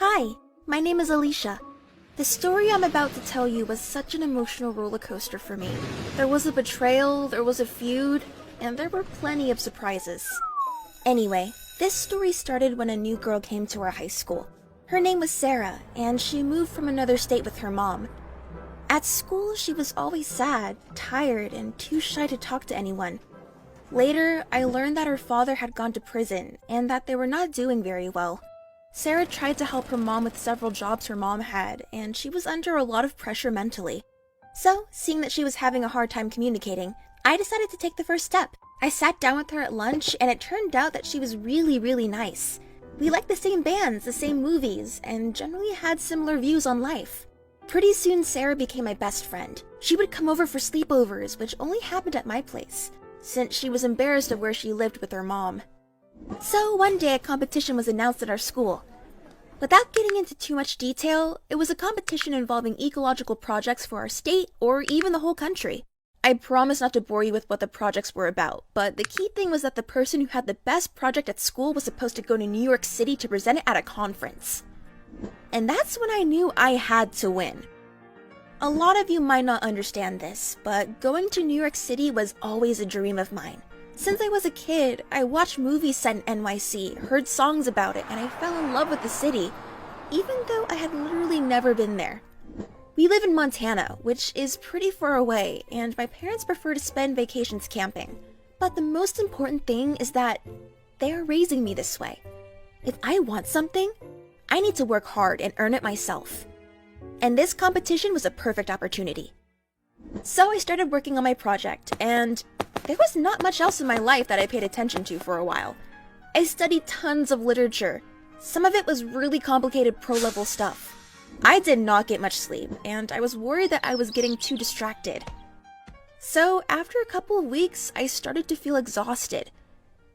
Hi, my name is Alicia. The story I'm about to tell you was such an emotional roller coaster for me. There was a betrayal, there was a feud, and there were plenty of surprises. Anyway, this story started when a new girl came to our high school. Her name was Sarah, and she moved from another state with her mom. At school, she was always sad, tired, and too shy to talk to anyone. Later, I learned that her father had gone to prison, and that they were not doing very well. Sarah tried to help her mom with several jobs her mom had, and she was under a lot of pressure mentally. So, seeing that she was having a hard time communicating, I decided to take the first step. I sat down with her at lunch, and it turned out that she was really nice. We liked the same bands, the same movies, and generally had similar views on life. Pretty soon, Sarah became my best friend. She would come over for sleepovers, which only happened at my place, since she was embarrassed of where she lived with her mom. So one day a competition was announced at our school. Without getting into too much detail, it was a competition involving ecological projects for our state or even the whole country. I promise not to bore you with what the projects were about, but the key thing was that the person who had the best project at school was supposed to go to New York City to present it at a conference. And that's when I knew I had to win. A lot of you might not understand this, but going to New York City was always a dream of mine. Since I was a kid, I watched movies set in NYC, heard songs about it, and I fell in love with the city, even though I had literally never been there. We live in Montana, which is pretty far away, and my parents prefer to spend vacations camping. But the most important thing is that they are raising me this way. If I want something, I need to work hard and earn it myself. And this competition was a perfect opportunity. So I started working on my project, and there was not much else in my life that I paid attention to for a while. I studied tons of literature. Some of it was really complicated pro-level stuff. I did not get much sleep, and I was worried that I was getting too distracted. So after a couple of weeks, I started to feel exhausted.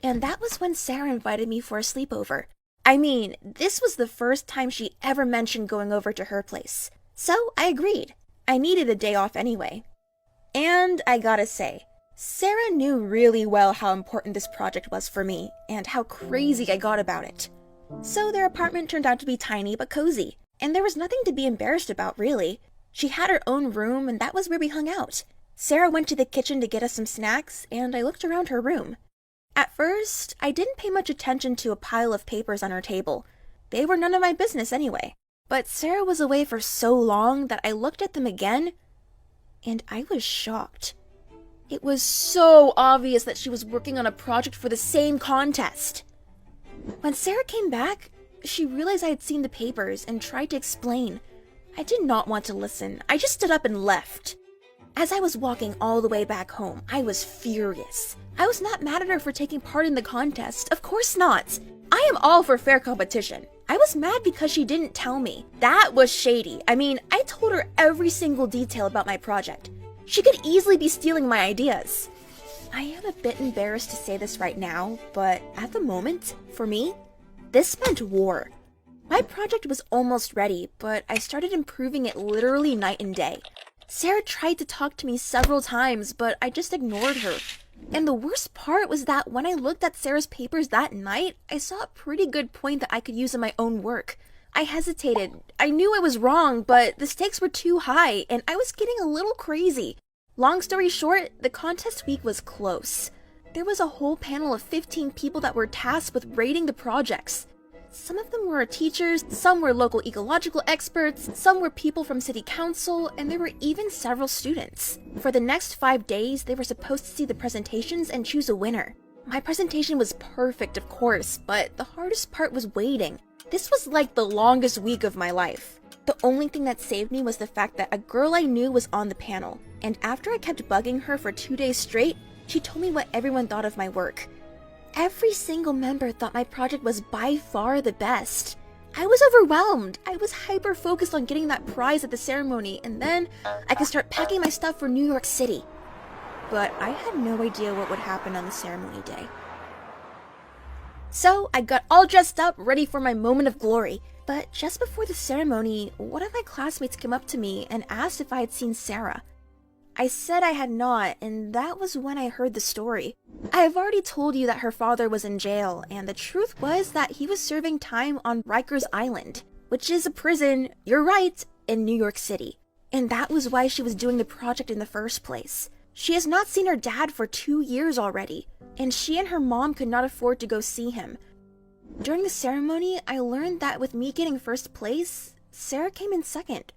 And that was when Sarah invited me for a sleepover. I mean, this was the first time she ever mentioned going over to her place. So I agreed. I needed a day off anyway. And I gotta say, Sarah knew really well how important this project was for me, and how crazy I got about it. So their apartment turned out to be tiny but cozy, and there was nothing to be embarrassed about, really. She had her own room, and that was where we hung out. Sarah went to the kitchen to get us some snacks, and I looked around her room. At first, I didn't pay much attention to a pile of papers on her table. They were none of my business anyway. But Sarah was away for so long that I looked at them again, and I was shocked. It was so obvious that she was working on a project for the same contest. When Sarah came back, she realized I had seen the papers and tried to explain. I did not want to listen. I just stood up and left. As I was walking all the way back home, I was furious. I was not mad at her for taking part in the contest. Of course not. I am all for fair competition. I was mad because she didn't tell me. That was shady. I mean, I told her every single detail about my project. She could easily be stealing my ideas. I am a bit embarrassed to say this right now, but at the moment, for me, this meant war. My project was almost ready, but I started improving it literally night and day. Sarah tried to talk to me several times, but I just ignored her. And the worst part was that when I looked at Sarah's papers that night, I saw a pretty good point that I could use in my own work. I hesitated. I knew I was wrong, but the stakes were too high, and I was getting a little crazy. Long story short, the contest week was close. There was a whole panel of 15 people that were tasked with rating the projects. Some of them were teachers, some were local ecological experts, some were people from city council, and there were even several students. For the next 5 days, they were supposed to see the presentations and choose a winner. My presentation was perfect, of course, but the hardest part was waiting. This was like the longest week of my life. The only thing that saved me was the fact that a girl I knew was on the panel, and after I kept bugging her for 2 days straight, she told me what everyone thought of my work. Every single member thought my project was by far the best. I was overwhelmed. I was hyper-focused on getting that prize at the ceremony, and then I could start packing my stuff for New York City. But I had no idea what would happen on the ceremony day. So I got all dressed up, ready for my moment of glory. But just before the ceremony, one of my classmates came up to me and asked if I had seen Sarah. I said I had not, and that was when I heard the story. I have already told you that her father was in jail, and the truth was that he was serving time on Rikers Island, which is a prison, you're right, in New York City. And that was why she was doing the project in the first place. She has not seen her dad for 2 years already, and she and her mom could not afford to go see him. During the ceremony, I learned that with me getting first place, Sarah came in second.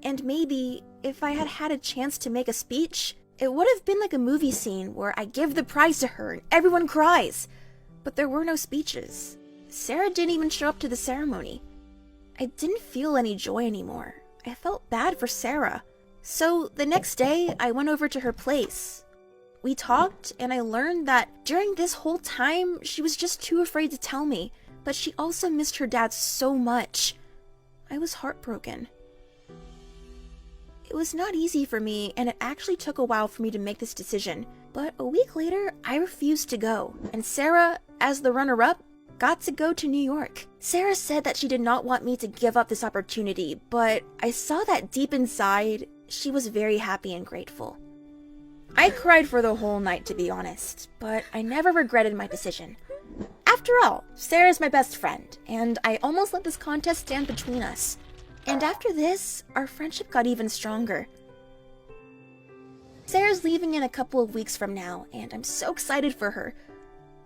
And maybe, if I had had a chance to make a speech, it would have been like a movie scene where I give the prize to her and everyone cries. But there were no speeches. Sarah didn't even show up to the ceremony. I didn't feel any joy anymore. I felt bad for Sarah. So the next day, I went over to her place. We talked, and I learned that during this whole time, she was just too afraid to tell me, but she also missed her dad so much. I was heartbroken. It was not easy for me, and it actually took a while for me to make this decision. But a week later, I refused to go, and Sarah, as the runner-up, got to go to New York. Sarah said that she did not want me to give up this opportunity, but I saw that deep inside, she was very happy and grateful. I cried for the whole night, to be honest, but I never regretted my decision. After all, Sarah's my best friend, and I almost let this contest stand between us. And after this, our friendship got even stronger. Sarah's leaving in a couple of weeks from now, and I'm so excited for her.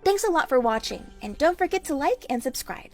Thanks a lot for watching, and don't forget to like and subscribe.